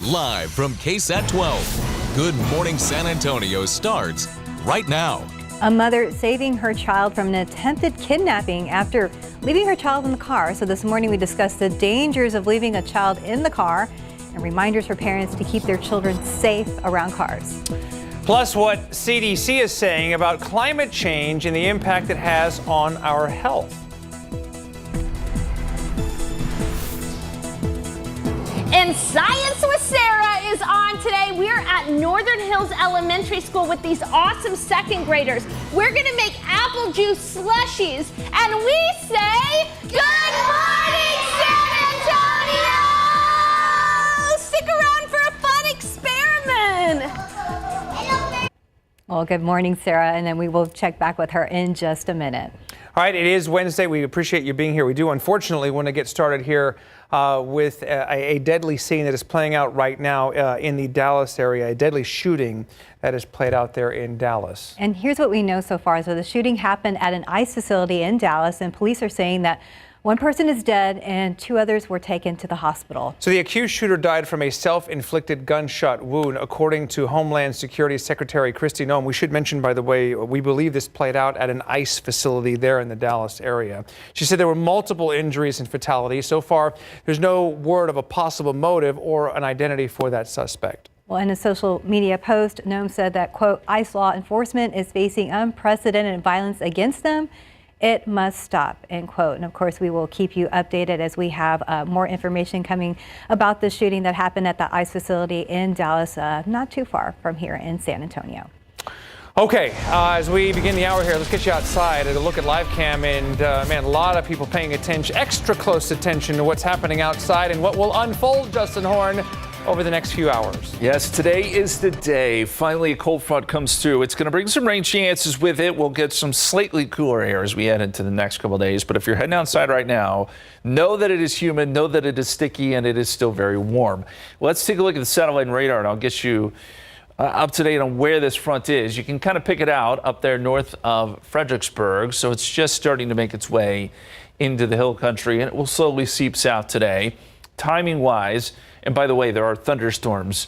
Live from KSAT 12. Good Morning San Antonio starts right now. A mother saving her child from an attempted kidnapping after leaving her child in the car. So this morning we discussed the dangers of leaving a child in the car and reminders for parents to keep their children safe around cars. Plus, what CDC is saying about climate change and the impact it has on our health. And Science with Sarah is on today. We're at Northern Hills Elementary School with these awesome second graders. We're going to make apple juice slushies, and we say, Good morning, San Antonio! Stick around for a fun experiment. Well, good morning, Sarah, and then we will check back with her in just a minute. All right, it is Wednesday. We appreciate you being here. We do, unfortunately, want to get started here with a deadly scene that is playing out right now in the Dallas area, a deadly shooting that is played out there in Dallas. And here's what we know so far. So the shooting happened at an ICE facility in Dallas, and police are saying that one person is dead and two others were taken to the hospital. So the accused shooter died from a self-inflicted gunshot wound, according to Homeland Security Secretary Kristi Noem. We should mention, by the way, we believe this played out at an ICE facility there in the Dallas area. She said there were multiple injuries and fatalities. So far, there's no word of a possible motive or an identity for that suspect. Well, in a social media post, Noem said that, quote, ICE law enforcement is facing unprecedented violence against them. It must stop, end quote. And of course, we will keep you updated as we have more information coming about the shooting that happened at the ICE facility in Dallas, not too far from here in San Antonio. Okay, as we begin the hour here, let's get you outside and a look at live cam. And man, a lot of people paying attention, extra close attention to what's happening outside and what will unfold, Justin Horn, over the next few hours. Yes, today is the day. Finally, a cold front comes through. It's going to bring some rain chances with it. We'll get some slightly cooler air as we head into the next couple of days. But if you're heading outside right now, know that it is humid, know that it is sticky, and it is still very warm. Let's take a look at the satellite and radar, and I'll get you up to date on where this front is. You can kind of pick it out up there north of Fredericksburg. So it's just starting to make its way into the hill country, and it will slowly seep south today. Timing wise, and by the way, there are thunderstorms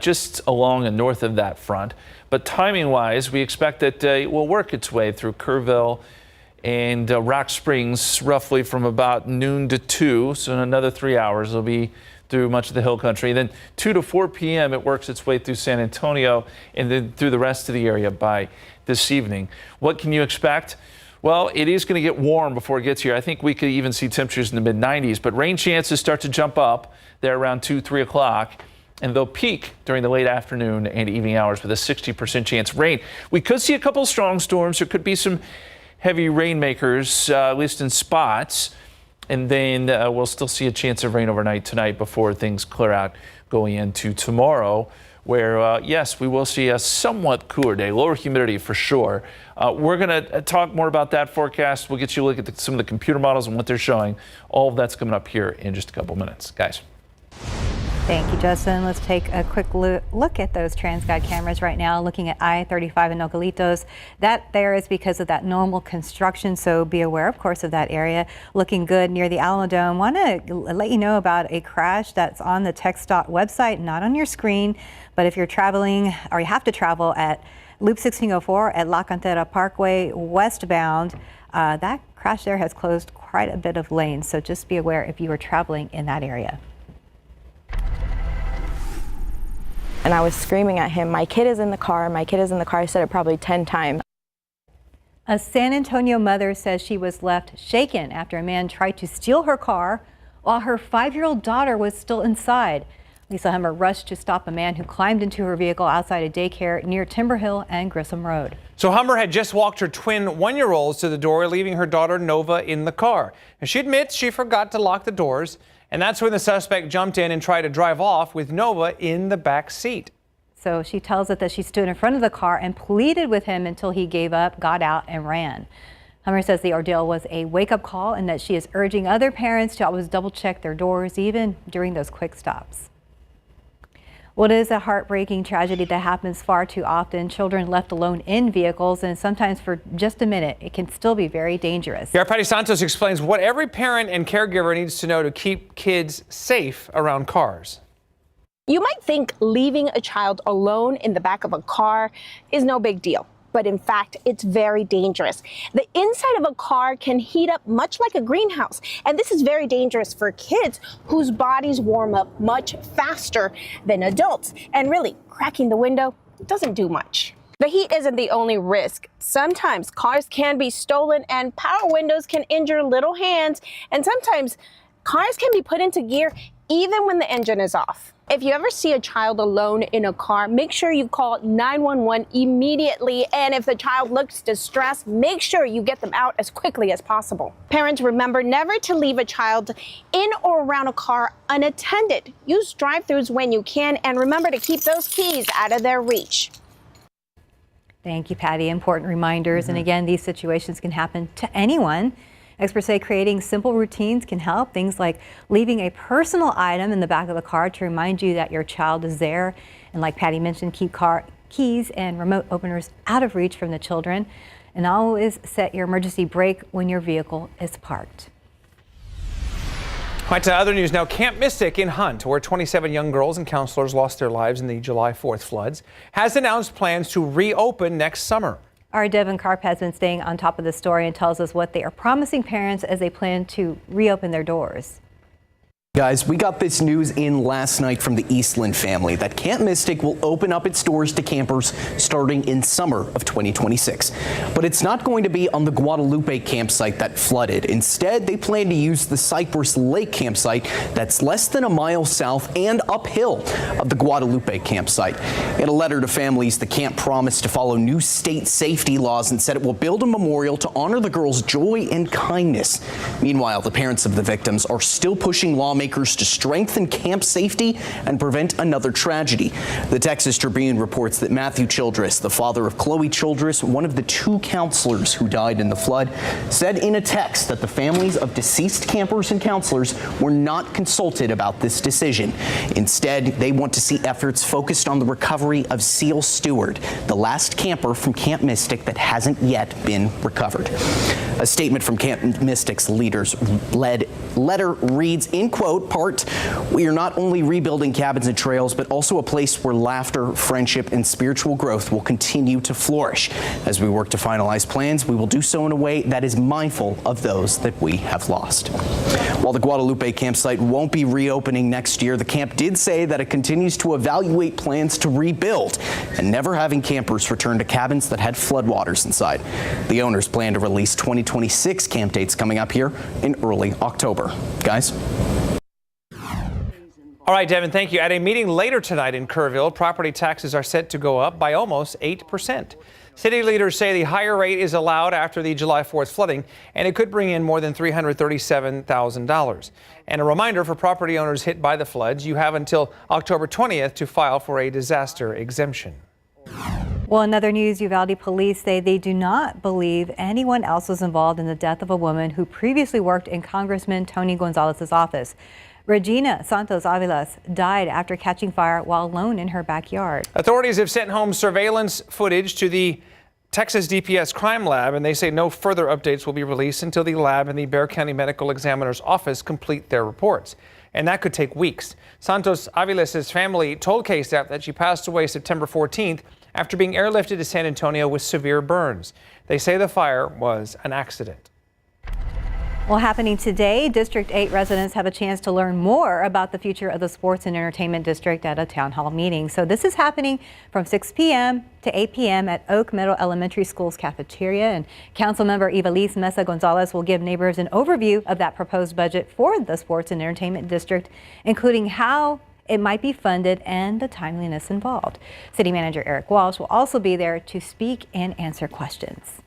just along and north of that front. But timing wise, we expect that it will work its way through Kerrville and Rock Springs roughly from about noon to 2. So in another 3 hours, it'll be through much of the hill country. Then 2 to 4 p.m. it works its way through San Antonio and then through the rest of the area by this evening. What can you expect? Well, it is going to get warm before it gets here. I think we could even see temperatures in the mid-90s, but rain chances start to jump up there around 2, 3 o'clock, and they'll peak during the late afternoon and evening hours with a 60% chance of rain. We could see a couple strong storms. There could be some heavy rainmakers, at least in spots, and then we'll still see a chance of rain overnight tonight before things clear out going into tomorrow, where, yes, we will see a somewhat cooler day, lower humidity for sure. We're going to talk more about that forecast. We'll get you a look at some of the computer models and what they're showing. All of that's coming up here in just a couple minutes. Guys. Thank you, Justin. Let's take a quick look at those TransGuide cameras right now, looking at I-35 in Nogalitos. That there is because of that normal construction, so be aware, of course, of that area. Looking good near the Alamo Dome. Want to let you know about a crash that's on the TxDOT website, not on your screen, but if you're traveling or you have to travel at Loop 1604 at La Cantera Parkway westbound, that crash there has closed quite a bit of lanes, so just be aware if you are traveling in that area. And I was screaming at him, my kid is in the car, my kid is in the car. I said it probably 10 times. A San Antonio mother says she was left shaken after a man tried to steal her car while her 5-year-old daughter was still inside. Lisa Hummer rushed to stop a man who climbed into her vehicle outside a daycare near Timber Hill and Grissom Road. So Hummer had just walked her twin 1-year-olds to the door, leaving her daughter Nova in the car. And she admits she forgot to lock the doors. And that's when the suspect jumped in and tried to drive off with Nova in the back seat. So she tells us that she stood in front of the car and pleaded with him until he gave up, got out, and ran. Hummer says the ordeal was a wake-up call and that she is urging other parents to always double-check their doors, even during those quick stops. Well, it is a heartbreaking tragedy that happens far too often. Children left alone in vehicles, and sometimes for just a minute, it can still be very dangerous. Yeah, Patty Santos explains what every parent and caregiver needs to know to keep kids safe around cars. You might think leaving a child alone in the back of a car is no big deal, but in fact, it's very dangerous. The inside of a car can heat up much like a greenhouse, and this is very dangerous for kids whose bodies warm up much faster than adults. And really, cracking the window doesn't do much. The heat isn't the only risk. Sometimes cars can be stolen and power windows can injure little hands, and sometimes cars can be put into gear even when the engine is off. If you ever see a child alone in a car, make sure you call 911 immediately. And if the child looks distressed, make sure you get them out as quickly as possible. Parents, remember never to leave a child in or around a car unattended. Use drive-thrus when you can, and remember to keep those keys out of their reach. Thank you, Patty. Important reminders. And again, these situations can happen to anyone. Experts say creating simple routines can help. Things like leaving a personal item in the back of the car to remind you that your child is there. And like Patty mentioned, keep car keys and remote openers out of reach from the children. And always set your emergency brake when your vehicle is parked. Right to other news now. Camp Mystic in Hunt, where 27 young girls and counselors lost their lives in the July 4th floods, has announced plans to reopen next summer. Our Devin Karp has been staying on top of the story and tells us what they are promising parents as they plan to reopen their doors. Guys, we got this news in last night from the Eastland family that Camp Mystic will open up its doors to campers starting in summer of 2026. But it's not going to be on the Guadalupe campsite that flooded. Instead, they plan to use the Cypress Lake campsite that's less than a mile south and uphill of the Guadalupe campsite. In a letter to families, the camp promised to follow new state safety laws and said it will build a memorial to honor the girls' joy and kindness. Meanwhile, the parents of the victims are still pushing lawmakers to strengthen camp safety and prevent another tragedy. The Texas Tribune reports that Matthew Childress, the father of Chloe Childress, one of the 2 counselors who died in the flood, said in a text that the families of deceased campers and counselors were not consulted about this decision. Instead, they want to see efforts focused on the recovery of Seal Stewart, the last camper from Camp Mystic that hasn't yet been recovered. A statement from Camp Mystic's leaders letter reads, in quote, part, we are not only rebuilding cabins and trails, but also a place where laughter, friendship, and spiritual growth will continue to flourish. As we work to finalize plans, we will do so in a way that is mindful of those that we have lost. While the Guadalupe campsite won't be reopening next year, the camp did say that it continues to evaluate plans to rebuild and never having campers return to cabins that had floodwaters inside. The owners plan to release 2026 camp dates coming up here in early October. Guys? All right, Devin, thank you. At a meeting later tonight in Kerrville, property taxes are set to go up by almost 8%. City leaders say the higher rate is allowed after the July 4th flooding, and it could bring in more than $337,000. And a reminder for property owners hit by the floods, you have until October 20th to file for a disaster exemption. Well, in other news, Uvalde police say they do not believe anyone else was involved in the death of a woman who previously worked in Congressman Tony Gonzalez's office. Regina Santos Avilas died after catching fire while alone in her backyard. Authorities have sent home surveillance footage to the Texas DPS crime lab, and they say no further updates will be released until the lab and the Bexar County Medical Examiner's office complete their reports. And that could take weeks. Santos Avilas' family told KSAT that she passed away September 14th after being airlifted to San Antonio with severe burns. They say the fire was an accident. Well, happening today, District 8 residents have a chance to learn more about the future of the Sports and Entertainment District at a town hall meeting. So this is happening from 6 p.m. to 8 p.m. at Oak Meadow Elementary School's cafeteria. And Councilmember Ivelisse Mesa Gonzalez will give neighbors an overview of that proposed budget for the Sports and Entertainment District, including how it might be funded and the timeliness involved. City Manager Eric Walsh will also be there to speak and answer questions.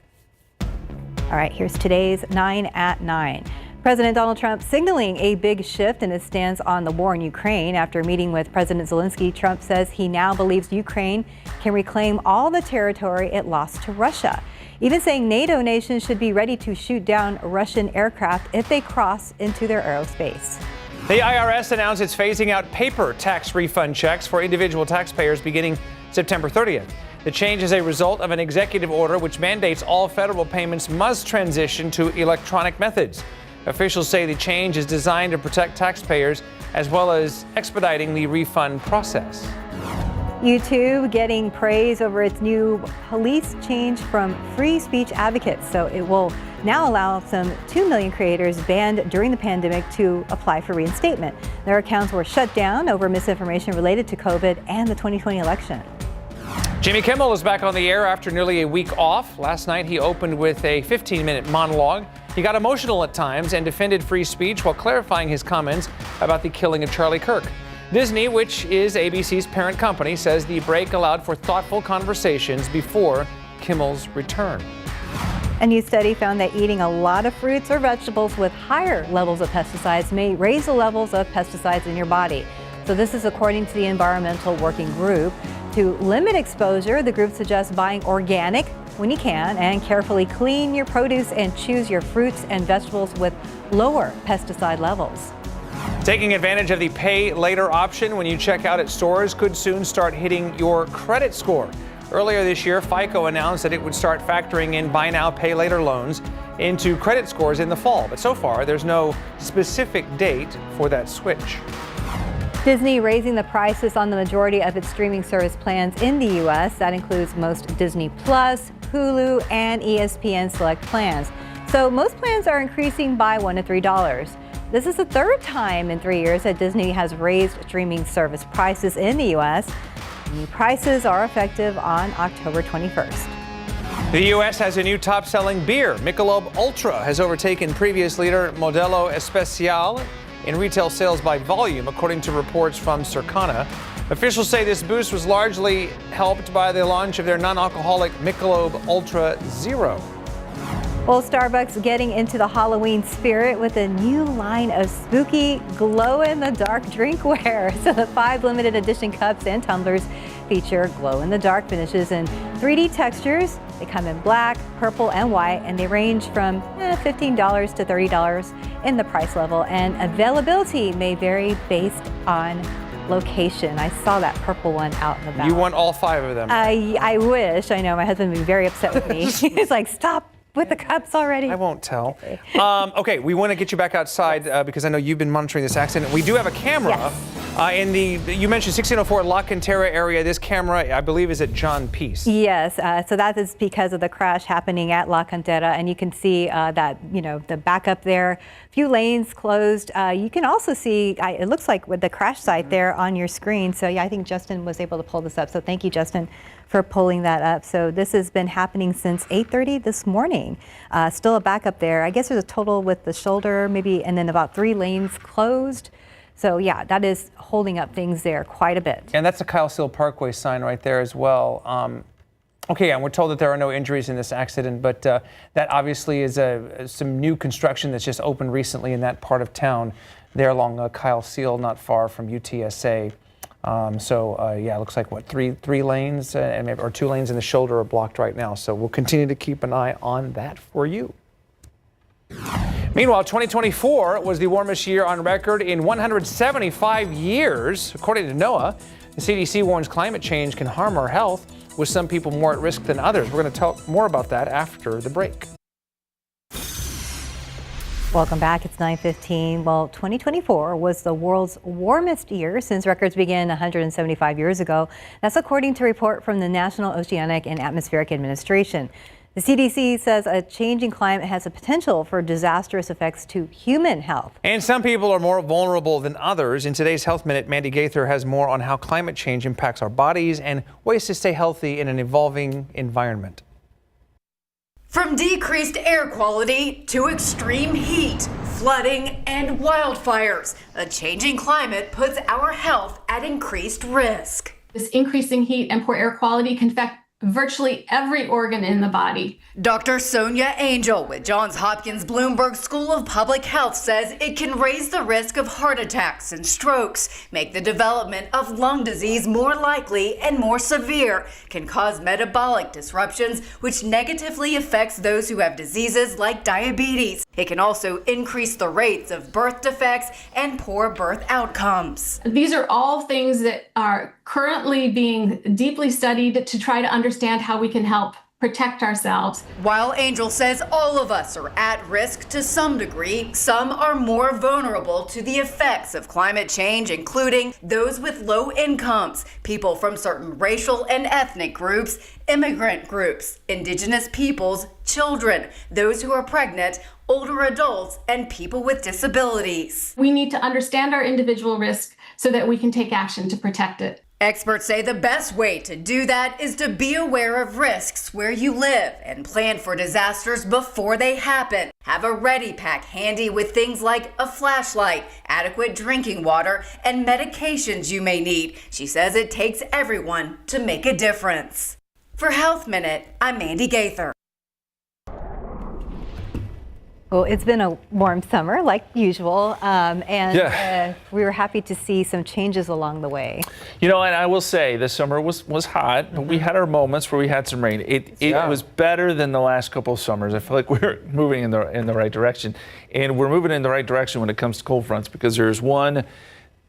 All right, here's today's 9 at 9. President Donald Trump signaling a big shift in his stance on the war in Ukraine. After meeting with President Zelensky, Trump says he now believes Ukraine can reclaim all the territory it lost to Russia, even saying NATO nations should be ready to shoot down Russian aircraft if they cross into their aerospace. The IRS announced it's phasing out paper tax refund checks for individual taxpayers beginning September 30th. The change is a result of an executive order which mandates all federal payments must transition to electronic methods. Officials say the change is designed to protect taxpayers as well as expediting the refund process. YouTube getting praise over its new police change from free speech advocates. So it will now allow some 2 million creators banned during the pandemic to apply for reinstatement. Their accounts were shut down over misinformation related to COVID and the 2020 election. Jimmy Kimmel is back on the air after nearly a week off. Last night, he opened with a 15-minute monologue. He got emotional at times and defended free speech while clarifying his comments about the killing of Charlie Kirk. Disney, which is ABC's parent company, says the break allowed for thoughtful conversations before Kimmel's return. A new study found that eating a lot of fruits or vegetables with higher levels of pesticides may raise the levels of pesticides in your body. So this is according to the Environmental Working Group. To limit exposure, the group suggests buying organic when you can and carefully clean your produce and choose your fruits and vegetables with lower pesticide levels. Taking advantage of the pay later option when you check out at stores could soon start hitting your credit score. Earlier this year, FICO announced that it would start factoring in buy now, pay later loans into credit scores in the fall. But so far, there's no specific date for that switch. Disney raising the prices on the majority of its streaming service plans in the U.S. That includes most Disney Plus, Hulu, and ESPN Select plans. So most plans are increasing by $1 to $3. This is the third time in 3 years that Disney has raised streaming service prices in the U.S. New prices are effective on October 21st. The U.S. has a new top-selling beer. Michelob Ultra has overtaken previous leader Modelo Especial in retail sales by volume, according to reports from Circana. Officials say this boost was largely helped by the launch of their non-alcoholic Michelob Ultra Zero. Well, Starbucks getting into the Halloween spirit with a new line of spooky glow-in-the-dark drinkware. So the 5 limited edition cups and tumblers feature glow-in-the-dark finishes and 3D textures. They come in black, purple, and white, and they range from $15 to $30 in the price level. And availability may vary based on location. I saw that purple one out and about. You want all 5 of them? I wish. I know my husband would be very upset with me. He's like, stop with the cups already. I won't tell. Okay, we want to get you back outside because I know you've been monitoring this accident. We do have a camera. Yes. In the, you mentioned 1604 La Cantera area. This camera, I believe, is at John Peace. Yes, so that is because of the crash happening at La Cantera, and you can see that, the backup there, a few lanes closed. You can also see, it looks like with the crash site there on your screen. So yeah, I think Justin was able to pull this up. So thank you, Justin, for pulling that up. So this has been happening since 8:30 this morning. Still a backup there. I guess there's a total with the shoulder, maybe, and then about 3 lanes closed. So yeah, that is holding up things there quite a bit. And that's a Kyle Seal Parkway sign right there as well. Okay, and we're told that there are no injuries in this accident, but that obviously is some new construction that's just opened recently in that part of town there along Kyle Seal, not far from UTSA. Yeah, it looks like, what, three lanes or 2 lanes in the shoulder are blocked right now. So we'll continue to keep an eye on that for you. Meanwhile, 2024 was the warmest year on record in 175 years. According to NOAA, the CDC warns climate change can harm our health, with some people more at risk than others. We're going to talk more about that after the break. Welcome back. It's 9:15. Well, 2024 was the world's warmest year since records began 175 years ago. That's according to a report from the National Oceanic and Atmospheric Administration. The CDC says a changing climate has the potential for disastrous effects to human health. And some people are more vulnerable than others. In today's Health Minute, Mandy Gaither has more on how climate change impacts our bodies and ways to stay healthy in an evolving environment. From decreased air quality to extreme heat, flooding, and wildfires, a changing climate puts our health at increased risk. This increasing heat and poor air quality can affect virtually every organ in the body. Dr. Sonia Angel with Johns Hopkins Bloomberg School of Public Health says it can raise the risk of heart attacks and strokes, make the development of lung disease more likely and more severe, can cause metabolic disruptions, which negatively affects those who have diseases like diabetes. It can also increase the rates of birth defects and poor birth outcomes. These are all things that are currently being deeply studied to try to understand how we can help protect ourselves. While Angel says all of us are at risk to some degree, some are more vulnerable to the effects of climate change, including those with low incomes, people from certain racial and ethnic groups, immigrant groups, indigenous peoples, children, those who are pregnant, older adults, and people with disabilities. We need to understand our individual risk so that we can take action to protect it. Experts say the best way to do that is to be aware of risks where you live and plan for disasters before they happen. Have a ready pack handy with things like a flashlight, adequate drinking water, and medications you may need. She says it takes everyone to make a difference. For Health Minute, I'm Mandy Gaither. Well, it's been a warm summer, like usual, and we were happy to see some changes along the way. You know, and I will say this summer was hot, but we had our moments where we had some rain. It was better than the last couple of summers. I feel like we're moving in the right direction, and we're moving in the right direction when it comes to cold fronts because there's one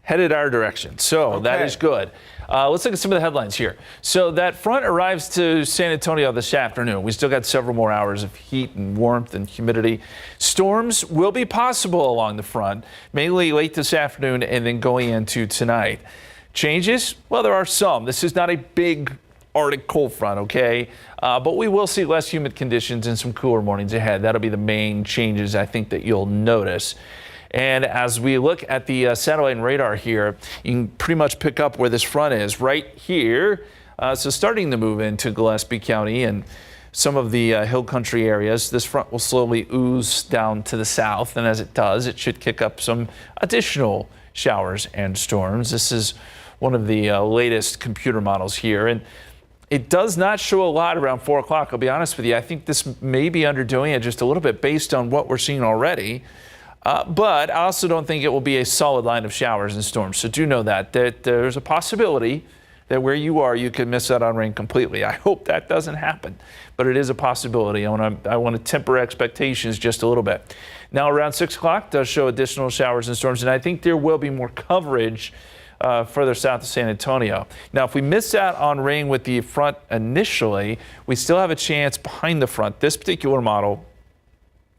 headed our direction. So that is good. Let's look at some of the headlines here. So that front arrives to San Antonio this afternoon. We still got several more hours of heat and warmth and humidity. Storms will be possible along the front, mainly late this afternoon and then going into tonight. Changes? Well, there are some. This is not a big Arctic cold front, okay? But we will see less humid conditions and some cooler mornings ahead. That'll be the main changes I think that you'll notice. And as we look at the satellite and radar here, you can pretty much pick up where this front is right here. So starting to move into Gillespie County and some of the hill country areas. This front will slowly ooze down to the south. And as it does, it should kick up some additional showers and storms. This is one of the latest computer models here. And it does not show a lot around 4 o'clock. I'll be honest with you. I think this may be underdoing it just a little bit based on what we're seeing already. But I also don't think it will be a solid line of showers and storms. So do know that there's a possibility that where you are, you could miss out on rain completely. I hope that doesn't happen, but it is a possibility. I want to temper expectations just a little bit. Now around 6 o'clock does show additional showers and storms, and I think there will be more coverage further south of San Antonio. Now, if we miss out on rain with the front initially, we still have a chance behind the front. This particular model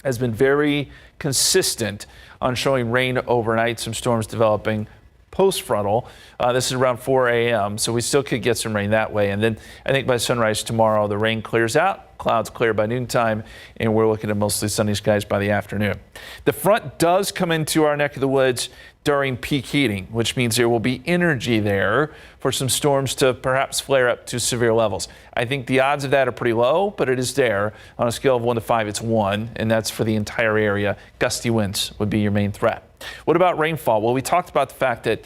has been very consistent on showing rain overnight, some storms developing post-frontal. This is around 4 a.m., so we still could get some rain that way. And then I think by sunrise tomorrow, the rain clears out, clouds clear by noontime, and we're looking at mostly sunny skies by the afternoon. The front does come into our neck of the woods during peak heating, which means there will be energy there for some storms to perhaps flare up to severe levels. I think the odds of that are pretty low, but it is there. On a scale of 1 to 5, it's 1, and that's for the entire area. Gusty winds would be your main threat. What about rainfall? Well, we talked about the fact that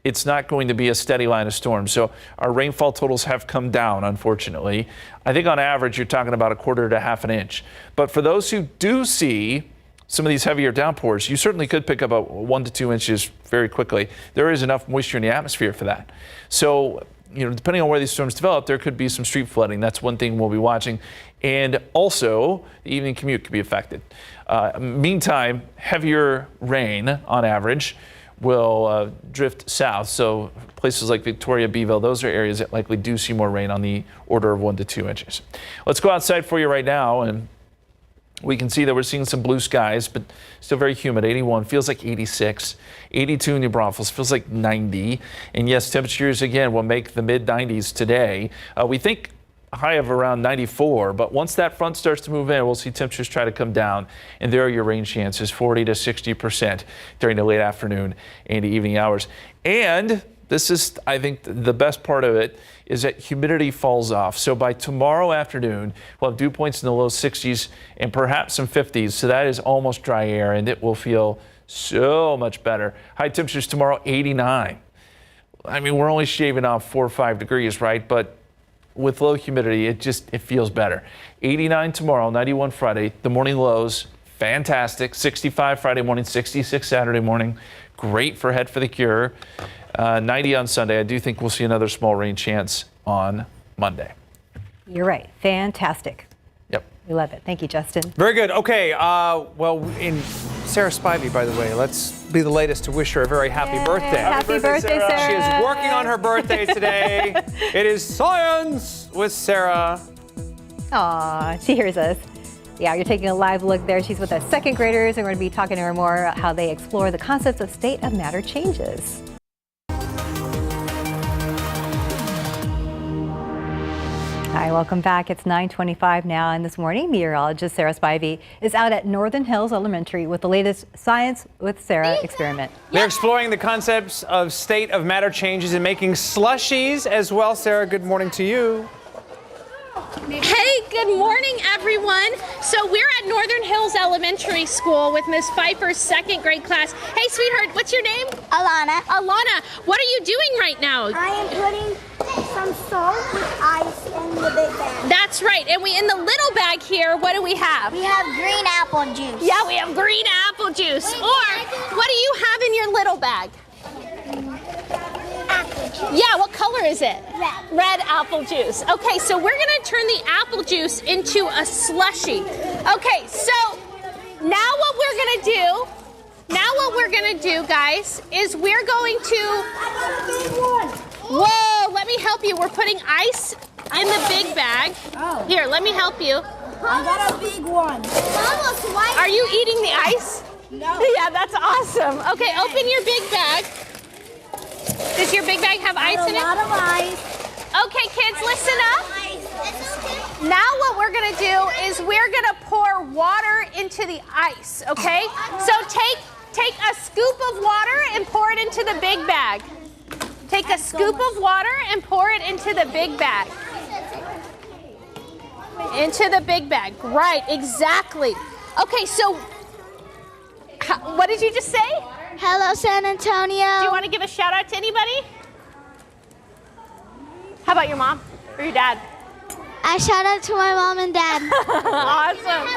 it's not going to be a steady line of storms. So our rainfall totals have come down, unfortunately. I think on average, you're talking about 1/4 to 1/2 inch. But for those who do see some of these heavier downpours, you certainly could pick up 1 to 2 inches very quickly. There is enough moisture in the atmosphere for that. So, you know, depending on where these storms develop, there could be some street flooding. That's one thing we'll be watching. And also, the evening commute could be affected. Meantime, heavier rain on average will drift south. So places like Victoria, Beeville, those are areas that likely do see more rain on the order of 1 to 2 inches. Let's go outside for you right now, and we can see that we're seeing some blue skies, but still very humid. 81 feels like 86. 82 in New Braunfels feels like 90. And yes, temperatures again will make the mid 90s today. We think a high of around 94, but once that front starts to move in, we'll see temperatures try to come down, and there are your rain chances, 40 to 60% during the late afternoon and evening hours. And this is, I think, the best part of it is that humidity falls off. So by tomorrow afternoon, we'll have dew points in the low 60s and perhaps some 50s. So that is almost dry air, and it will feel so much better. High temperatures tomorrow, 89. I mean, we're only shaving off 4 or 5 degrees, right? But with low humidity, it feels better. 89 tomorrow, 91 Friday. The morning lows, fantastic. 65 Friday morning, 66 Saturday morning. Great for Head for the Cure. 90 on Sunday. I do think we'll see another small rain chance on Monday. You're right. Fantastic. Yep. We love it. Thank you, Justin. Very good. Okay. Well, in Sarah Spivey, by the way, let's be the latest to wish her a very happy birthday. Happy birthday, Sarah. She is working on her birthday today. It is Science with Sarah. Aw, she hears us. Yeah, you're taking a live look there. She's with the second graders, and we're going to be talking to her more about how they explore the concepts of state of matter changes. Hi, welcome back. It's 9:25 now, and this morning, meteorologist Sarah Spivey is out at Northern Hills Elementary with the latest Science with Sarah experiment. They're exploring the concepts of state of matter changes and making slushies as well. Sarah, good morning to you. Hey, good morning, everyone. So we're at Northern Hills Elementary School with Miss Pfeiffer's second grade class. Hey, sweetheart, what's your name? Alana. Alana, what are you doing right now? I am putting some salt with ice in the big bag. That's right. And in the little bag here, what do we have? We have green apple juice. Yeah, we have green apple juice. Or what do you have in your little bag? Apple juice. Yeah, what color is it? Red. Red apple juice. Okay, so we're going to turn the apple juice into a slushie. Okay, so now what we're going to do, guys, is we're going to... Whoa, let me help you. We're putting ice in the big bag. Oh. Here, let me help you. I got a big one. Mama, Are you eating the ice? No. Yeah, that's awesome. Okay, open your big bag. Does your big bag have ice in it? A lot of ice. Okay, kids, listen up. Now what we're gonna do is we're gonna pour water into the ice, okay? So take a scoop of water and pour it into the big bag. Take a scoop of water and pour it into the big bag. Into the big bag, right, exactly. Okay, so what did you just say? Hello, San Antonio. Do you want to give a shout out to anybody? How about your mom or your dad? I shout out to my mom and dad. Awesome.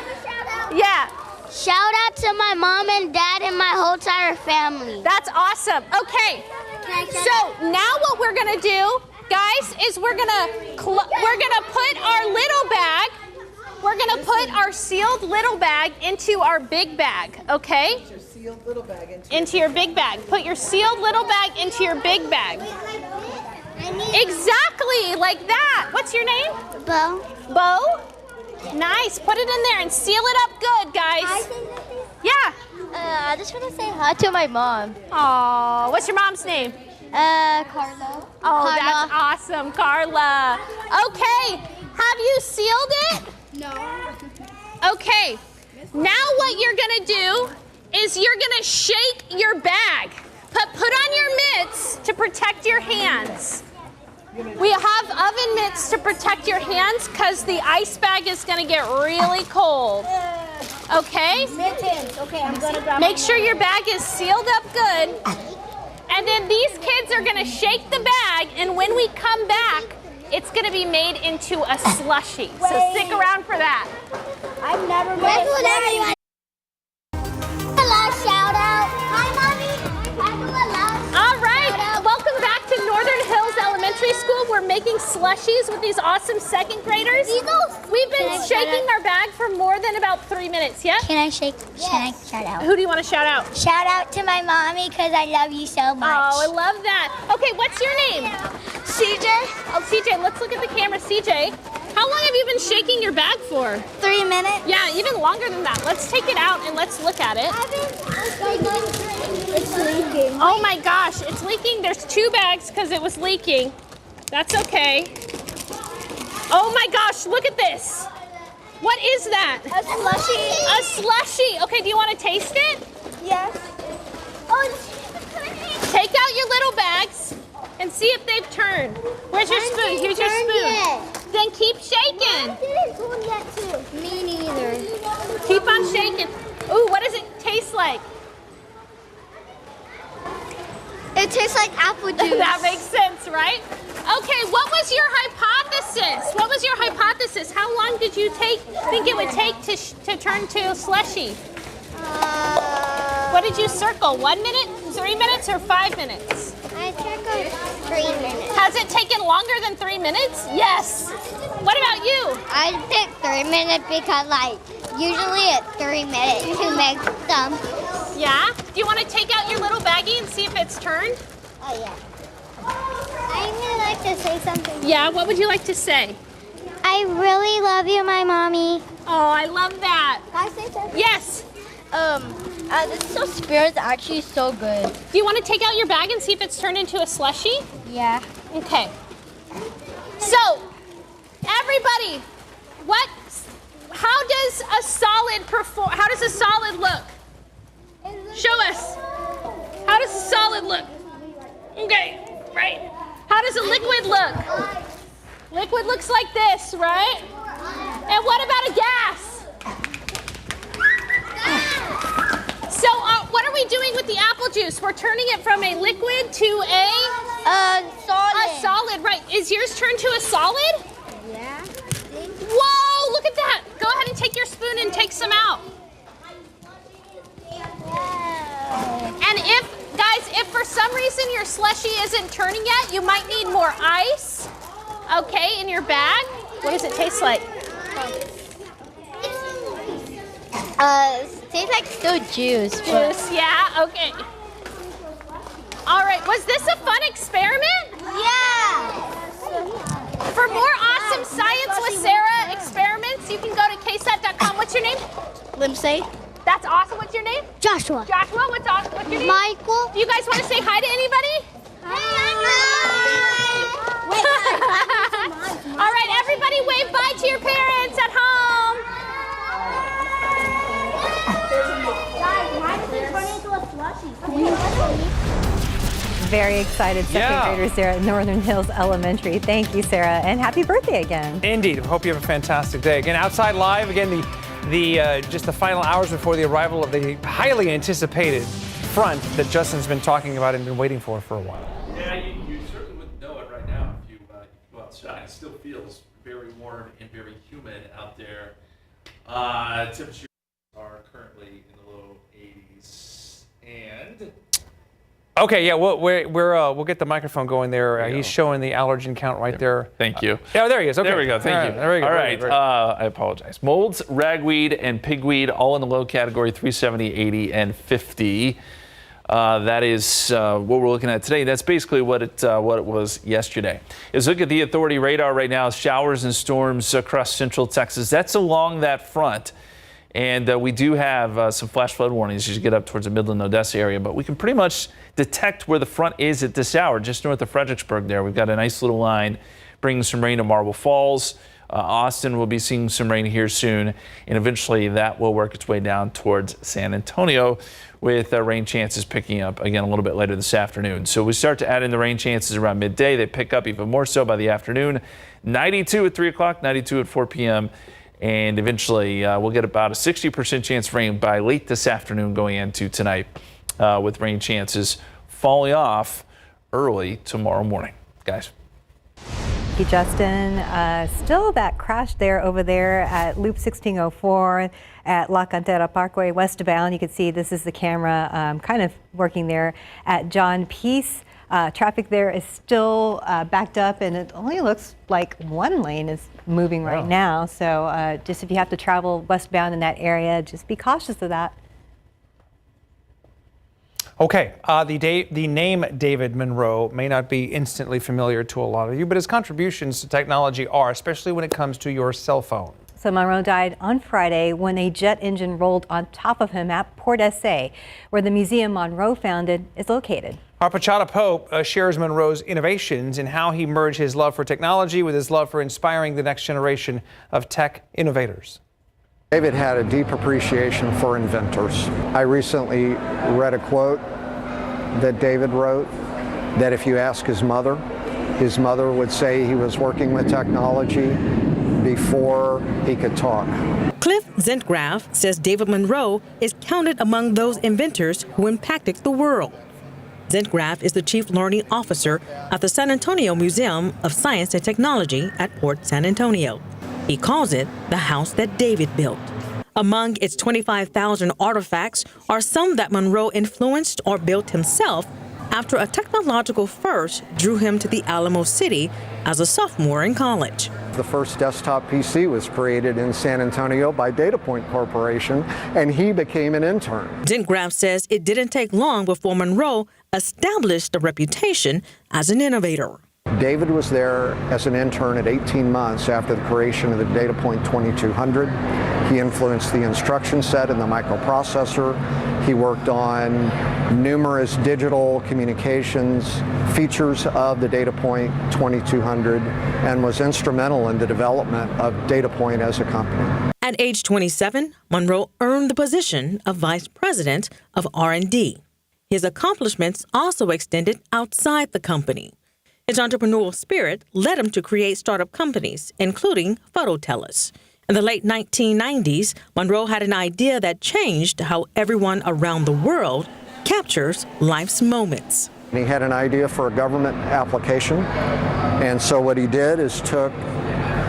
Yeah. Shout out to my mom and dad and my whole entire family. That's awesome. Okay. So now what we're gonna do, guys, is we're gonna put our little bag. We're gonna put our sealed little bag into our big bag. Okay. Into your big bag. Put your sealed little bag into your big bag. Exactly like that. What's your name? Bo. Bo? Nice. Put it in there and seal it up good, guys. Yeah. I just want to say hi to my mom. Oh, what's your mom's name? Carla. Oh, Carla. that's awesome, Carla. Okay. Have you sealed it? No. Okay. Now what you're going to do is you're going to shake your bag. Put on your mitts to protect your hands. We have oven mitts to protect your hands because the ice bag is going to get really cold. Okay? Mittens. Okay, I'm going to grab Make sure your bag is sealed up good. And then these kids are going to shake the bag, and when we come back, it's going to be made into a slushie. So stick around for that. I've never made a slushie. Shout out. Hi, Mommy. All right, welcome back to Northern Hills Elementary School. We're making slushies with these awesome second graders. We've been shaking our bag for more than about 3 minutes, yeah? Can I shout out? Who do you want to shout out? Shout out to my mommy because I love you so much. Oh, I love that. Okay, what's your name? CJ. Oh, CJ, let's look at the camera. CJ, how long have you been shaking your bag for? 3 minutes. Yeah, even longer than that. Let's take it out and let's look at it. It's leaking. Oh my gosh, it's leaking. There's 2 bags because it was leaking. That's okay. Oh my gosh, look at this. What is that? A slushie. A slushie. Okay, do you want to taste it? Yes. Oh, Take out your little bags and see if they've turned. Where's your spoon? Here's your spoon. Then keep shaking. I didn't turn yet too. Me neither. Keep on shaking. Ooh, what does it taste like? It tastes like apple juice. That makes sense, right? Okay, what was your hypothesis? What was your hypothesis? How long did you think it would take to turn to a slushie? What did you circle? 1 minute, 3 minutes, or 5 minutes? I circled 3 minutes. Has it taken longer than 3 minutes? Yes. What about you? I picked 3 minutes because usually it's 3 minutes to make them. Yeah? Do you want to take out your little baggie and see if it's turned? Oh yeah. I would like to say something. Yeah, what would you like to say? I I really love you, my mommy. Oh, I love that. Can I say something? Yes. This spirit's actually so good. Do you want to take out your bag and see if it's turned into a slushie? Yeah. Okay. So, everybody, how does a solid perform? How does a solid look? Show us. How does a solid look? Okay, right. How does a liquid look? Liquid looks like this, right? And what about a gas? So what are we doing with the apple juice? We're turning it from a liquid to a solid. A solid, right. Is yours turned to a solid? Yeah. Whoa, look at that. Go ahead and take your spoon and take some out. And if for some reason your slushie isn't turning yet, you might need more ice, okay, in your bag. What does it taste like? Tastes like still juice. Juice, yeah, okay. All right, was this a fun experiment? Yeah. For more awesome Science with Sarah experiments, you can go to KSAT.com. What's your name? Lindsay. That's awesome. What's your name? Joshua. Joshua, what's your name? Michael. Do you guys want to say hi to anybody? All right, everybody wave bye to your parents at home. Very excited second graders there at Northern Hills Elementary. Thank you, Sarah, and happy birthday again. Indeed. Hope you have a fantastic day. Again, Outside Live, again, just the final hours before the arrival of the highly anticipated front that Justin's been talking about and been waiting for a while. Yeah, you certainly wouldn't know it right now if you go outside. It still feels very warm and very humid out there. Temperatures are currently in the low 80s. And okay, yeah, we'll get the microphone going there. He's showing the allergen count right there. Thank you. Yeah, there he is. Okay. There we go. Thank you. There we go. All right. I apologize. Molds, ragweed, and pigweed all in the low category, 370, 80, and 50. That is what we're looking at today. That's basically what it was yesterday. As look at the authority radar right now, showers and storms across central Texas. That's along that front. And we do have some flash flood warnings as you get up towards the Midland, Odessa area. But we can pretty much detect where the front is at this hour, just north of Fredericksburg there. We've got a nice little line bringing some rain to Marble Falls. Austin will be seeing some rain here soon. And eventually that will work its way down towards San Antonio with rain chances picking up again a little bit later this afternoon. So we start to add in the rain chances around midday. They pick up even more so by the afternoon. 92 at 3 o'clock, 92 at 4 p.m. And eventually we'll get about a 60% chance of rain by late this afternoon going into tonight with rain chances falling off early tomorrow morning. Guys. Thank you, Justin. Still that crash there over there at Loop 1604 at La Cantera Parkway westbound. You can see this is the camera kind of working there at John Peace. Traffic there is still backed up, and it only looks like one lane is moving right now. So just if you have to travel westbound in that area, just be cautious of that. Okay, the name David Monroe may not be instantly familiar to a lot of you, but his contributions to technology are, especially when it comes to your cell phone. So Monroe died on Friday when a jet engine rolled on top of him at Port SA, where the museum Monroe founded is located. Our Pachata Pope shares Monroe's innovations and how he merged his love for technology with his love for inspiring the next generation of tech innovators. David had a deep appreciation for inventors. I recently read a quote that David wrote that if you ask his mother would say he was working with technology before he could talk. Cliff Zentgraf says David Monroe is counted among those inventors who impacted the world. Zentgraf is the Chief Learning Officer at the San Antonio Museum of Science and Technology at Port San Antonio. He calls it the house that David built. Among its 25,000 artifacts are some that Monroe influenced or built himself after a technological first drew him to the Alamo City as a sophomore in college. The first desktop PC was created in San Antonio by Data Point Corporation, and he became an intern. Zentgraf says it didn't take long before Monroe established a reputation as an innovator. David was there as an intern at 18 months after the creation of the data point 2200. He influenced the instruction set and the microprocessor. He worked on numerous digital communications features of the data point 2200 and was instrumental in the development of Data Point as a company. At age 27, Monroe earned the position of Vice President of R&D. His accomplishments also extended outside the company. His entrepreneurial spirit led him to create startup companies, including Phototellus. In the late 1990s, Monroe had an idea that changed how everyone around the world captures life's moments. He had an idea for a government application, and so what he did is took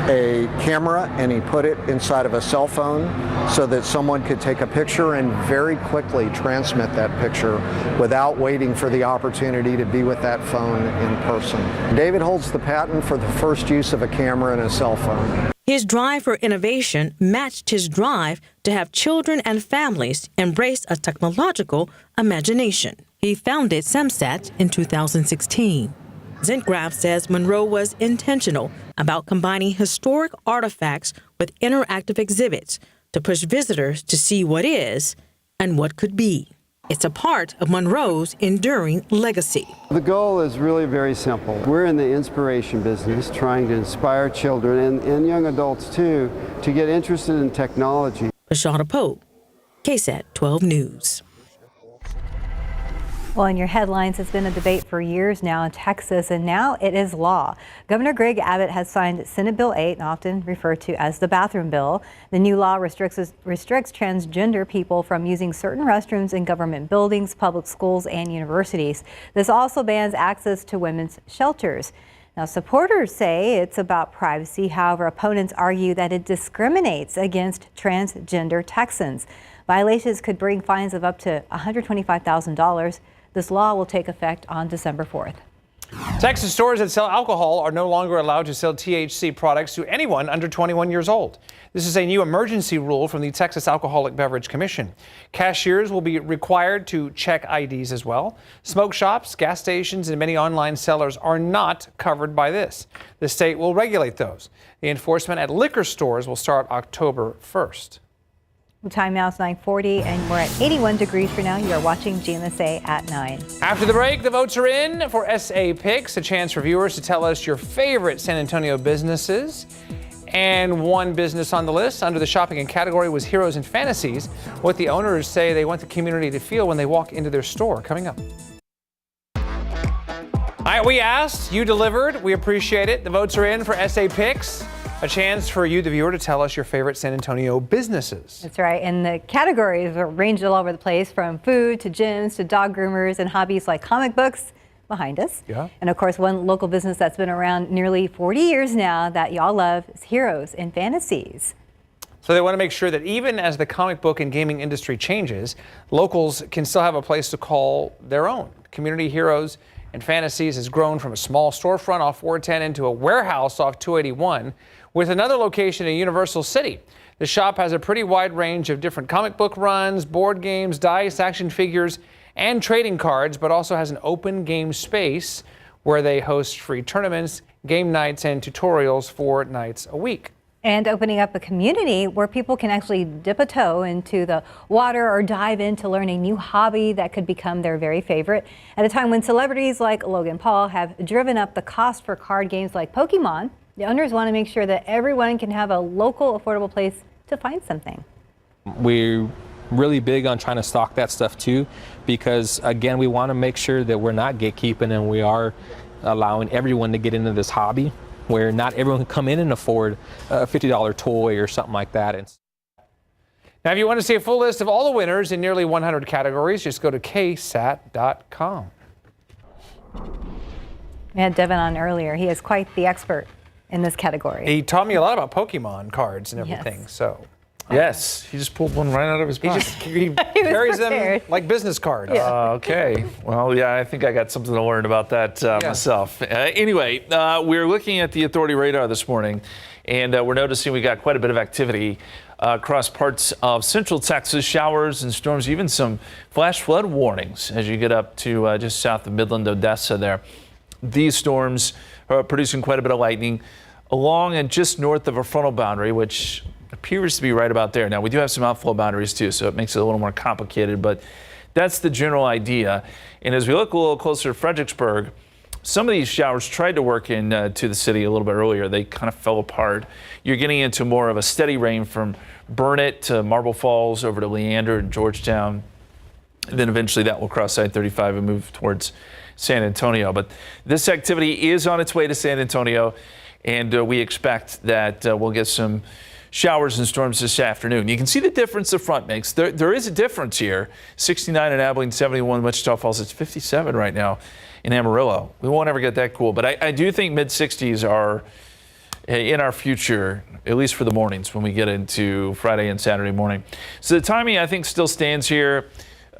a camera and he put it inside of a cell phone so that someone could take a picture and very quickly transmit that picture without waiting for the opportunity to be with that phone in person. David holds the patent for the first use of a camera and a cell phone. His drive for innovation matched his drive to have children and families embrace a technological imagination. He founded SEMSAT in 2016. Zentgraf says Monroe was intentional about combining historic artifacts with interactive exhibits to push visitors to see what is and what could be. It's a part of Monroe's enduring legacy. The goal is really very simple. We're in the inspiration business, trying to inspire children and young adults too to get interested in technology. Rashada Pope, KSAT 12 News. Well, in your headlines, it's been a debate for years now in Texas, and now it is law. Governor Greg Abbott has signed Senate Bill 8, often referred to as the bathroom bill. The new law restricts transgender people from using certain restrooms in government buildings, public schools, and universities. This also bans access to women's shelters. Now, supporters say it's about privacy. However, opponents argue that it discriminates against transgender Texans. Violations could bring fines of up to $125,000. This law will take effect on December 4th. Texas stores that sell alcohol are no longer allowed to sell THC products to anyone under 21 years old. This is a new emergency rule from the Texas Alcoholic Beverage Commission. Cashiers will be required to check IDs as well. Smoke shops, gas stations, and many online sellers are not covered by this. The state will regulate those. The enforcement at liquor stores will start October 1st. Time now is 9:40, and we're at 81 degrees for now. You are watching GMSA at 9. After the break, the votes are in for SA Picks, a chance for viewers to tell us your favorite San Antonio businesses. And one business on the list under the shopping and category was Heroes and Fantasies, what the owners say they want the community to feel when they walk into their store. Coming up. All right, we asked, you delivered. We appreciate it. The votes are in for SA Picks. A chance for you, the viewer, to tell us your favorite San Antonio businesses. That's right. And the categories are ranged all over the place, from food to gyms to dog groomers and hobbies like comic books behind us. Yeah. And of course, one local business that's been around nearly 40 years now that y'all love is Heroes and Fantasies. So they want to make sure that even as the comic book and gaming industry changes, locals can still have a place to call their own. Community Heroes and Fantasies has grown from a small storefront off 410 into a warehouse off 281. With another location in Universal City. The shop has a pretty wide range of different comic book runs, board games, dice, action figures, and trading cards, but also has an open game space where they host free tournaments, game nights, and tutorials 4 nights a week. And opening up a community where people can actually dip a toe into the water or dive in to learn a new hobby that could become their very favorite. At a time when celebrities like Logan Paul have driven up the cost for card games like Pokemon, the owners want to make sure that everyone can have a local, affordable place to find something. We're really big on trying to stock that stuff too, because again, we want to make sure that we're not gatekeeping and we are allowing everyone to get into this hobby where not everyone can come in and afford a $50 toy or something like that. Now, if you want to see a full list of all the winners in nearly 100 categories, just go to KSAT.com. We had Devin on earlier. He is quite the expert in this category. He taught me a lot about Pokemon cards and everything. Yes. So. Yes, he just pulled one right out of his pocket. He carries them like business cards. Yeah. Okay. Well, yeah, I think I got something to learn about that myself. Anyway, we're looking at the authority radar this morning, and we're noticing we got quite a bit of activity across parts of central Texas, showers and storms, even some flash flood warnings as you get up to just south of Midland, Odessa there. These storms producing quite a bit of lightning along and just north of our frontal boundary, which appears to be right about there. Now, we do have some outflow boundaries too, so it makes it a little more complicated, but that's the general idea. And as we look a little closer to Fredericksburg, some of these showers tried to work into the city a little bit earlier. They kind of fell apart. You're getting into more of a steady rain from Burnett to Marble Falls over to Leander and Georgetown. And then eventually that will cross I-35 and move towards San Antonio. But this activity is on its way to San Antonio, and we expect that we'll get some showers and storms this afternoon. You can see the difference the front makes. There is a difference here. 69 in Abilene, 71 in Wichita Falls. It's 57 right now in Amarillo. We won't ever get that cool, but I do think mid-60s are in our future, at least for the mornings when we get into Friday and Saturday morning. So the timing, I think, still stands here.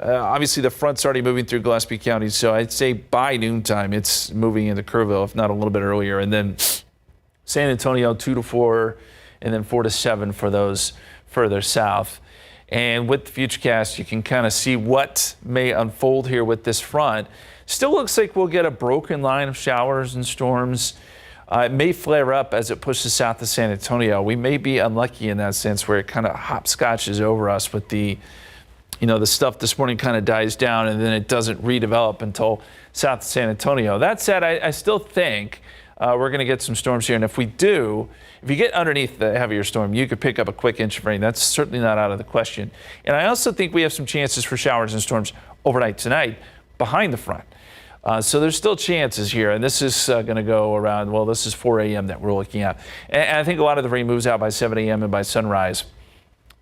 Obviously, the front's already moving through Gillespie County, so I'd say by noontime it's moving into Kerrville, if not a little bit earlier. And then San Antonio, 2 to 4, and then 4 to 7 for those further south. And with the Futurecast, you can kind of see what may unfold here with this front. Still looks like we'll get a broken line of showers and storms. It may flare up as it pushes south to San Antonio. We may be unlucky in that sense where it kind of hopscotches over us with the stuff this morning kind of dies down and then it doesn't redevelop until south to San Antonio. That said, I still think we're going to get some storms here. And if we do, if you get underneath the heavier storm, you could pick up a quick inch of rain. That's certainly not out of the question. And I also think we have some chances for showers and storms overnight tonight behind the front. So there's still chances here. And this is going to go around, well, this is 4 a.m. that we're looking at. And I think a lot of the rain moves out by 7 a.m. and by sunrise.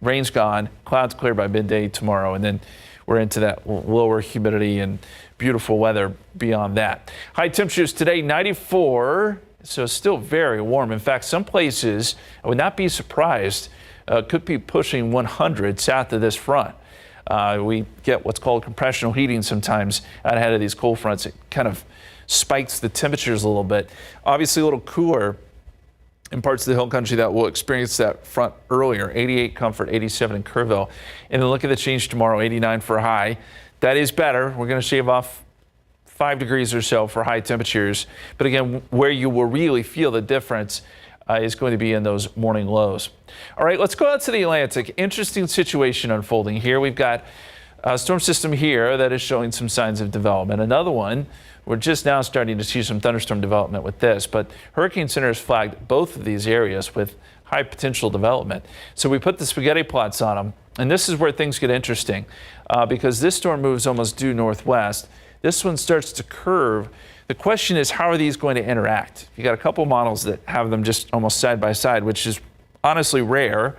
Rain's gone, clouds clear by midday tomorrow, and then we're into that lower humidity and beautiful weather beyond that. High temperatures today, 94, so still very warm. In fact, some places, I would not be surprised, could be pushing 100 south of this front. We get what's called compressional heating sometimes out ahead of these cold fronts. It kind of spikes the temperatures a little bit. Obviously a little cooler in parts of the hill country that will experience that front earlier. 88 Comfort, 87 in Kerrville. And then look at the change tomorrow, 89 for high. That is better. We're going to shave off 5 degrees or so for high temperatures. But again, where you will really feel the difference is going to be in those morning lows. All right, let's go out to the Atlantic. Interesting situation unfolding here. We've got a storm system here that is showing some signs of development. Another one, we're just now starting to see some thunderstorm development with this, but Hurricane Center has flagged both of these areas with high potential development. So we put the spaghetti plots on them, and this is where things get interesting because this storm moves almost due northwest. This one starts to curve. The question is, how are these going to interact? You got a couple models that have them just almost side by side, which is honestly rare.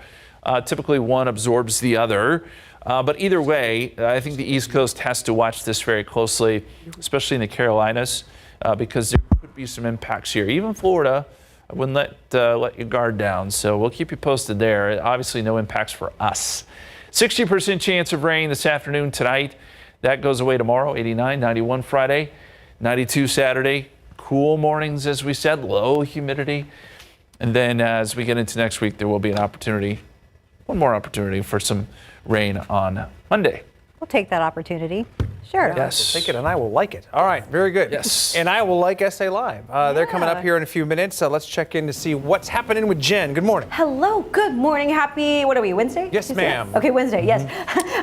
Typically one absorbs the other. But either way, I think the East Coast has to watch this very closely, especially in the Carolinas, because there could be some impacts here. Even Florida, I wouldn't let your guard down. So we'll keep you posted there. Obviously, no impacts for us. 60% chance of rain this afternoon tonight. That goes away tomorrow. 89, 91 Friday, 92 Saturday. Cool mornings, as we said, low humidity. And then as we get into next week, there will be an opportunity, one more opportunity for some rain on Monday. We'll take that opportunity. Sure. Yes. We'll take it, and I will like it. All right, very good. Yes. And I will like SA Live. They're coming up here in a few minutes. Let's check in to see what's happening with Jen. Good morning. Hello, good morning. Happy, what are we, Wednesday? Yes, ma'am. Okay, Wednesday, yes.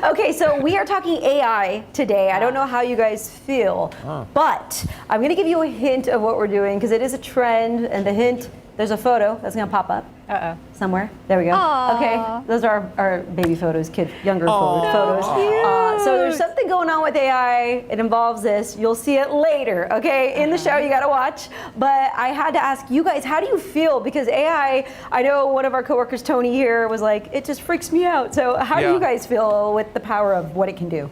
Okay, so we are talking AI today. I don't know how you guys feel, but I'm going to give you a hint of what we're doing because it is a trend, and the hint, there's a photo that's going to pop up. Somewhere. There we go. Aww. Okay, those are our baby photos, younger photos. So there's something going on with AI. It involves this. You'll see it later, okay? In the show, you gotta watch. But I had to ask you guys, how do you feel? Because AI, I know one of our coworkers, Tony here, was like, it just freaks me out. So how do you guys feel with the power of what it can do?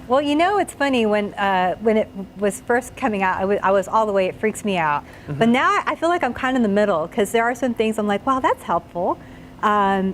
Well, you know, it's funny when it was first coming out, I was all the way, it freaks me out. But now I feel like I'm kind of in the middle because there are some things I'm like, wow, that's helpful. My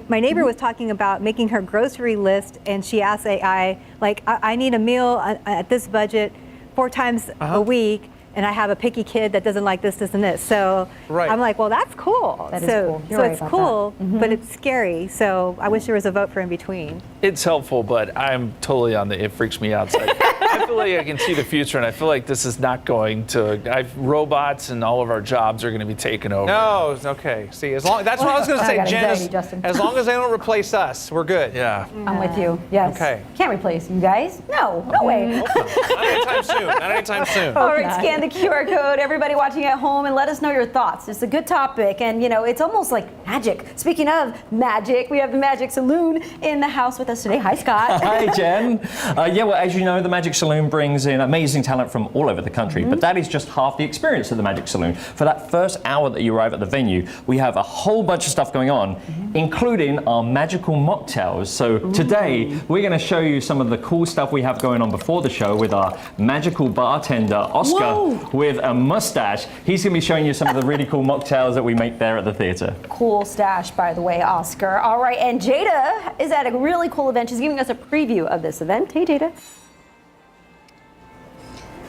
neighbor was talking about making her grocery list, and she asked AI, like, I need a meal at this budget 4 times a week, and I have a picky kid that doesn't like this, and this. So I'm like, well, that's cool. That is cool. You're right it's about cool, that. but it's scary. So I wish there was a vote for in between. It's helpful, but I'm totally on the it freaks me out side. I feel feel like I can see the future, and I feel like this is not going to. Robots and all of our jobs are going to be taken over. No, okay. See, that's what I was going to say, anxiety, Jen. Justin. As long as they don't replace us, we're good. Yeah. I'm with you. Yes. Okay. Can't replace you guys. No way. Not anytime soon. Not anytime soon. All right, scan the QR code. Everybody watching at home, and let us know your thoughts. It's a good topic, and it's almost like magic. Speaking of magic, we have the Magic Saloon in the house with us today. Hi, Scott. Hi, Jen. Well, as you know, the Magic Saloon brings in amazing talent from all over the country, but that is just half the experience of the Magic Saloon. For that first hour that you arrive at the venue, we have a whole bunch of stuff going on, including our magical mocktails. So today, we're going to show you some of the cool stuff we have going on before the show with our magical bartender, Oscar, with a mustache. He's going to be showing you some of the really cool mocktails that we make there at the theater. Cool stash, by the way, Oscar. All right, and Jada is at a really cool event. She's giving us a preview of this event. Hey, Jada.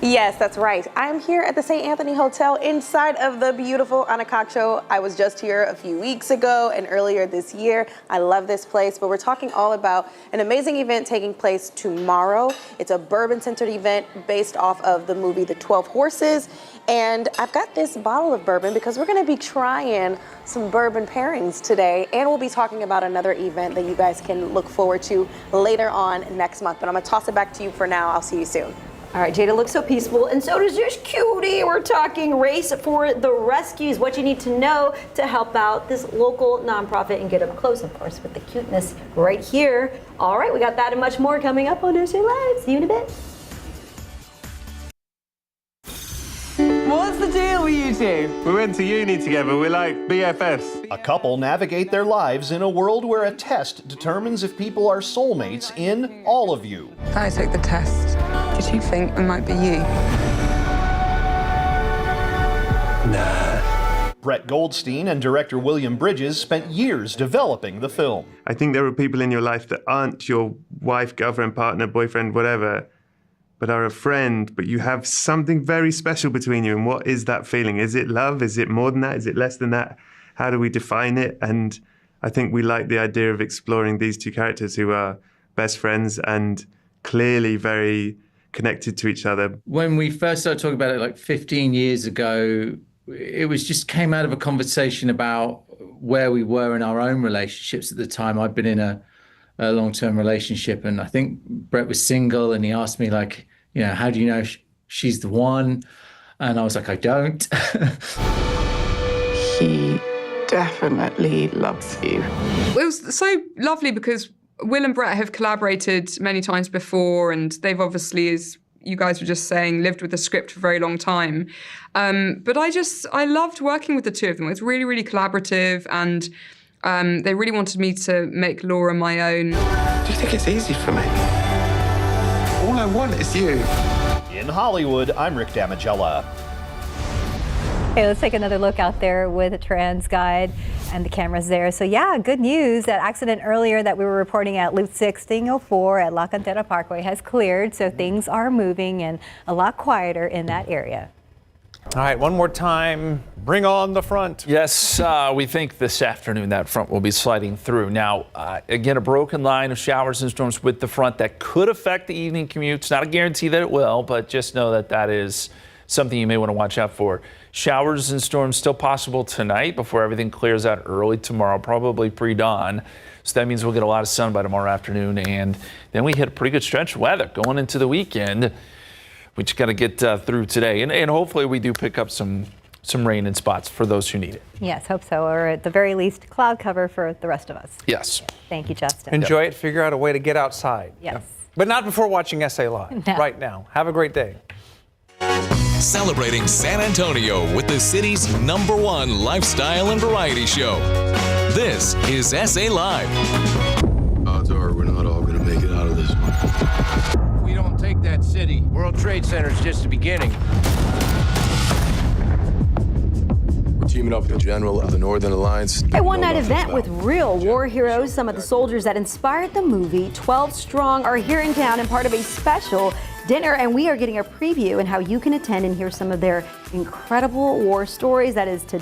Yes, that's right. I'm here at the St. Anthony Hotel inside of the beautiful Anacostia. I was just here a few weeks ago and earlier this year. I love this place, but we're talking all about an amazing event taking place tomorrow. It's a bourbon-centered event based off of the movie The 12 Horses. And I've got this bottle of bourbon because we're going to be trying some bourbon pairings today. And we'll be talking about another event that you guys can look forward to later on next month. But I'm going to toss it back to you for now. I'll see you soon. All right, Jada looks so peaceful, and so does this cutie. We're talking Race for the Rescues, what you need to know to help out this local nonprofit and get up close, of course, with the cuteness right here. All right, we got that and much more coming up on SA Live. See you in a bit. What's the deal with you two? We went to uni together. We're like BFFs. A couple navigate their lives in a world where a test determines if people are soulmates in all of you. I took the test. Did you think it might be you? Nah. Brett Goldstein and director William Bridges spent years developing the film. I think there are people in your life that aren't your wife, girlfriend, partner, boyfriend, whatever, but are a friend, but you have something very special between you. And what is that feeling? Is it love? Is it more than that? Is it less than that? How do we define it? And I think we like the idea of exploring these two characters who are best friends and clearly very connected to each other. When we first started talking about it like 15 years ago, it was just came out of a conversation about where we were in our own relationships at the time. I'd been in a long-term relationship, and I think Brett was single, and he asked me like, how do you know she's the one? And I was like, I don't. He definitely loves you. It was so lovely because Will and Brett have collaborated many times before, and they've obviously, as you guys were just saying, lived with the script for a very long time. But I loved working with the two of them. It was really, really collaborative, and they really wanted me to make Laura my own. Do you think it's easy for me? All I want is you. In Hollywood, I'm Rick Damigella. Okay, let's take another look out there with a trans guide and the cameras there. So yeah, good news. That accident earlier that we were reporting at Loop 1604 at La Cantera Parkway has cleared. So things are moving and a lot quieter in that area. All right, one more time. Bring on the front. Yes, we think this afternoon that front will be sliding through. Now, again, a broken line of showers and storms with the front that could affect the evening commutes. Not a guarantee that it will, but just know that that is something you may want to watch out for. Showers and storms still possible tonight before everything clears out early tomorrow, probably pre-dawn. So that means we'll get a lot of sun by tomorrow afternoon, and then we hit a pretty good stretch of weather going into the weekend. We just got to get through today, and hopefully we do pick up some rain in spots for those who need it. Yes, hope so, or at the very least, cloud cover for the rest of us. Yes. Thank you, Justin. Enjoy it. Figure out a way to get outside. Yes. But not before watching SA Live. No. Right now. Have a great day. Celebrating San Antonio with the city's #1 lifestyle and variety show. This is SA Live. Odds are we're not all going to make it out of this one. We don't take that city. World Trade Center is just the beginning. We're teaming up with the general of the Northern Alliance. A one-night event with real war heroes. Some of the soldiers that inspired the movie 12 Strong are here in town and part of a special dinner, and we are getting a preview and how you can attend and hear some of their incredible war stories. That is today.